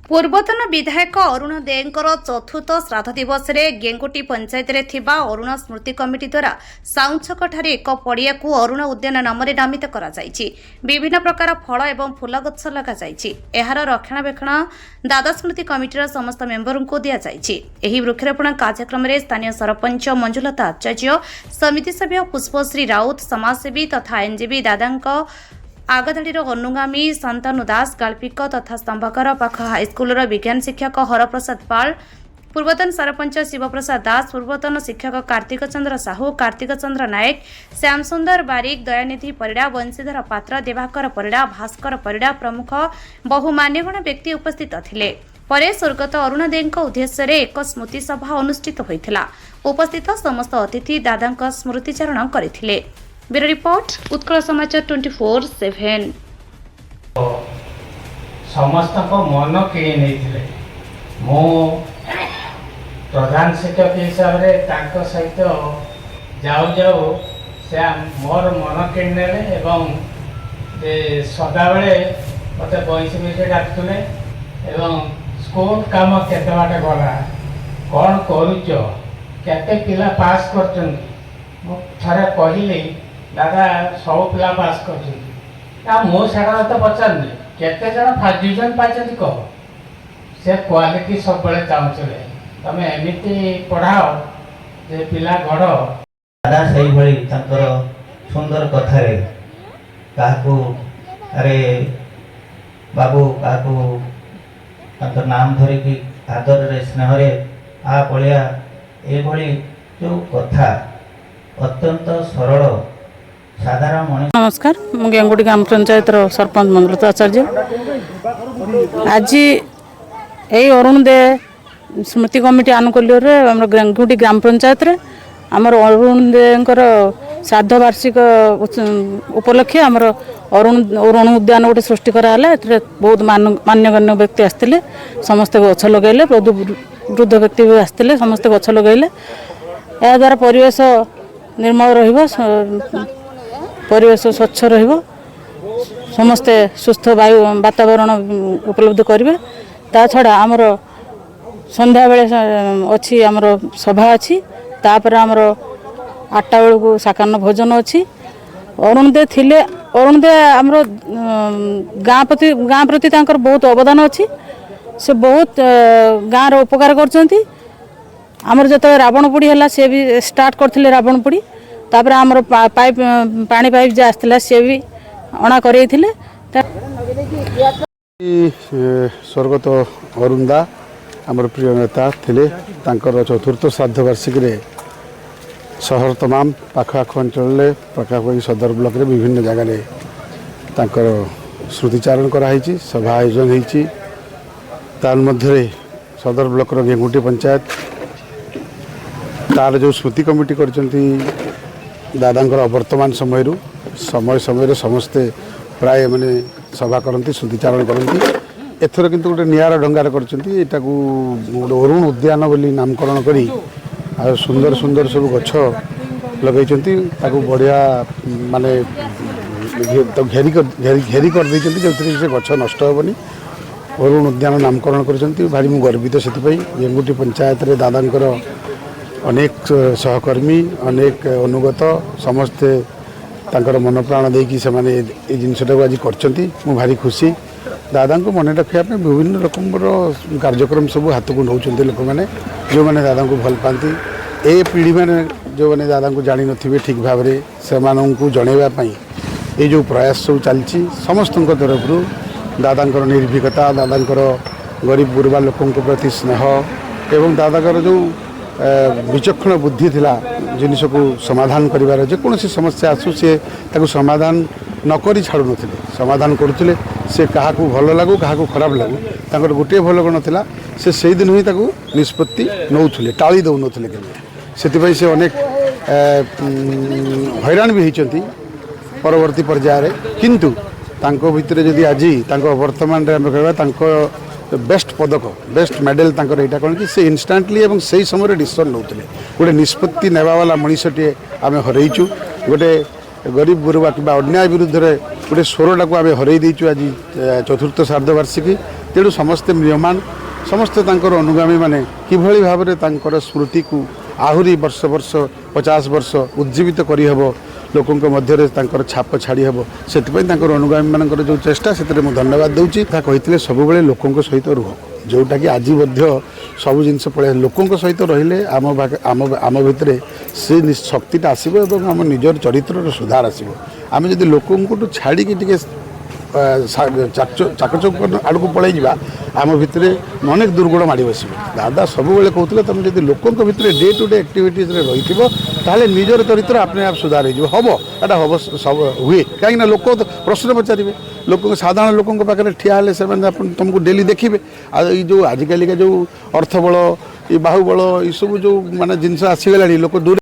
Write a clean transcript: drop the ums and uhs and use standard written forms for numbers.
ପୂର୍ବତନ ବିଧାୟକ ଅରୁଣ ଦେଙ୍କର ଚତୁର୍ଥ ଶ୍ରାଦ୍ଧ ଦିବସରେ ଗେଙ୍ଗୁଟି ପଞ୍ଚାୟତରେ ଥିବା ଅରୁଣ ସ୍ମୃତି କମିଟି ଦ୍ୱାରା ସାଉଁଛକଠାରେ ଏକ ପଡ଼ିଆକୁ ଅରୁଣ ଉଦ୍ୟାନ ନାମରେ ନାମିତ କରାଯାଇଛି। ବିଭିନ୍ନ ପ୍ରକାର ଫଳ ଏବଂ ଫୁଲ ଗଛ ଲଗାଯାଇଛି। ଏହାର ରକ୍ଷଣାବେକ୍ଷଣ ଦାଦା ସ୍ମୃତି କମିଟିର ସମସ୍ତ ମେମ୍ବରଙ୍କୁ ଦିଆଯାଇଛି। ଏହି ବୃକ୍ଷରୋପଣ କାର୍ଯ୍ୟକ୍ରମରେ ସ୍ଥାନୀୟ ସରପଞ୍ଚ ମଞ୍ଜୁଲତା ଆଚାର୍ଯ୍ୟ, ସମିତି ସଭ୍ୟ ପୁଷ୍ପଶ୍ରୀ ରାଉତ, ସମାଜସେବୀ ତଥା ଆଇନଜୀବୀ ଦାଦାଙ୍କ आगधाड़ीर अनुगामी शांतानु दास, गाल्पिक तथा स्तंभकर पाख हाईस्कूलर विज्ञान शिक्षक हरप्रसाद पाल, पूर्वतन सरपंच शिवप्रसाद दास, पूर्वतन शिक्षक कार्तिक चंद्र साहू, कार्तिक चंद्र नायक, श्याम सुंदर बारिक, दयानिधि परिड़ा, वंशीधर पात्र, देवाकर परिड़ा, भास्कर परिड़ा प्रमुख बहु मान्यगण व्यक्ति उपस्थित थिले। परे स्वर्गत अरुण देଙ୍କ उद्देश्य एक स्मृति सभा अनुष्ठित होइथिला। उपस्थित समस्त अतिथि दादाଙ୍କ स्मृतिचारण करथिले। ब्यूरो रिपोर्ट उत्कल समाचार 24/7। समस्त को मन किणी नहीं मो प्रधान शिक्षक हिसाब से सहित जाऊ जाऊ से मोर मन किणी एवं सदा बेले मत बयस विषय डाकुले स्कूल काम केते बाटे गला कौन करुच केते पिला पास कर थे कहली दादा सब पिला पास कर मुझे तो पचारनी केते जन फर्स्ट डिविजन पाइछन कह से क्वालिटी सब बड़े चाहूले तमें एमती पढ़ाओ जे पिला गढ़ दादा से भली तंकर सुंदर कथारे काकू अरे बाबू काकू तंकर नाम धरिकी आदर रे स्नेह रे आ पलिया ए भली जो कथा अत्यंत सरल साधारण मनुष्य। नमस्कार, मु गेंगुटी ग्राम पंचायत सरपंच मंजुलता आचार्य। आज यही अरुण दे स्मृति कमिटी आनुकूल्य आम गेंगुटी ग्राम पंचायत आमर अरुण देकर श्राद्ध वार्षिक उपलक्षे आमर अरुण उद्यान गोटे सृष्टि कराला। बहुत मान्यगण्य व्यक्ति आसते समस्ते गछ लगेले, वृद्ध व्यक्ति भी आसते समस्ते गछ लगेले। या द्वारा परिवेश निर्मल रहिबो, परिवेश स्वच्छ रहिबो, समस्ते सुस्थ वायु वातावरण उपलब्ध करेंगे। ता छड़ा आमर संध्या बेले अच्छी आमर सभा अच्छी, तापर आमर 8टा बेलू साकान्न भोजन अच्छी। अरुण दे थिले, अरुण दे आमर गाँ प्रति तांकर बहुत अवदान अच्छी। से बहुत गाँव रो उपकार करछंती। आमर जो रावण पोड़ी है सी भी स्टार्ट करते रावण पोड़ी, तापर आमर पाइप पानी पाइप जो आसला सी भी अणा कर स्वर्गत अरुण दा आमर प्रिय नेता थिले। तांकर चतुर्थ श्राद्ध वार्षिक सहर तमाम पाखआख अंचल पाखापाखि सदर ब्लॉक रे विभिन्न जगह तांकर स्मृतिचारण कराई, सभा आयोजन होती। तार मध्य सदर ब्लॉक गेंगुटी पंचायत तार जो स्मृति कमिटी करचंती दादांकर वर्तमान समय समय समस्ते प्राय माने सभा करती, स्मृतिचारण करती। एथर किंतु गोटे नियारा ढंगार करचंती, एटा को अरुण उद्यान बोली नामकरण करी आ सुंदर सुंदर सब गछ लगैचंती। ताको बढ़िया माने घेरी कर दैचंती, जो से गछ नष्ट हेबनी। अरुण उद्यान नामकरण करचंती। भारी मु गर्वित से गेंगुटी पंचायत रे दादांकर अनेक सहकर्मी, अनेक अनुगत समस्ते तांकर मन प्राण देकी से माने ए जिनसटा को आज करचंती। मु भारी खुशी। दादा को मन रखा विभिन्न रकम कार्यक्रम सब हाथ को नौचंती लोक मैंने जो मैंने दादा को भल पाती। ए पीढ़ी मैंने जो मैंने दादा को जानी नथिबे ठीक भाव में से जनइबा पई ए जो प्रयास सब चलची समस्त तरफ दादांकर निर्भीकता, दादांकर गरीब गुरबा लोकों प्रति स्नेह एवं दादाकर जो विचक्षण बुद्धि थिला जिनिस को समाधान करिवार जेकोसी समस्या आसू सी समाधान नक छाड़ू न समाधान करुले। से क्या भल लगू क्या खराब लगू तांकर गोटे भल गुण था से दिन ही निष्पत्ति नौले टाली दौन के से अनेक हैरान भी होती परवर्ती पर्यायर। किंतु तांको भितर जदि आज वर्तमान कह बेस्ट पदक बेस्ट मेडल तांकर एटा कौन कि से इन्स्टांटली एवं से समय डिसीजन नौते गोटे निष्पत्ति नेवाला मनीषटे आम हरईचु। गोटे गरीब गुरुबा कि अन्याय विरुद्ध गोटे स्वरटा को आम हरई देचु आज चतुर्थ श्राद्ध वार्षिकी। तेणु समस्ते म्रियमान समस्ते तांकर अनुगामी माने किभଳି भाबरे तांकर स्मृति को आहुरी वर्ष वर्ष 50 वर्ष उज्जीवित करी हबो लोकंक मध्य तांकर छाप छाड़ी हबो सेतिपई तांकर अनुगामी मानकर जो चेष्टा सेतरे मु धन्यवाद दउची ता कहितले सब बेले लोकंक सहित रुह जोटा कि आज मध्य सब जिनस पळे लोकंक सहित रहिले आम भितरे से शक्तिटा आसीबो एवं आम निजर चरित्र सुधार आसीबो आमे जदि लोकंक छाड़ी कि टिके चाकचक आड़ को पलि जा आम भितर अनेक दुर्गुण माड़ बस दादा सब कहते तुम जब लोकों भितर डे टू डे एक्टिविटीज रही ताले निजर चरित्र अपने आप सुधार हो हम एटा हम सब हुए कहीं लोक प्रश्न पचारे लोक साधारण लोकों पाखे ठिया तुमको डेली देखिए जो आजिकल जो अर्थबल ये बाहुबल ये सब जो माने जिनस आसीगला लोक दूर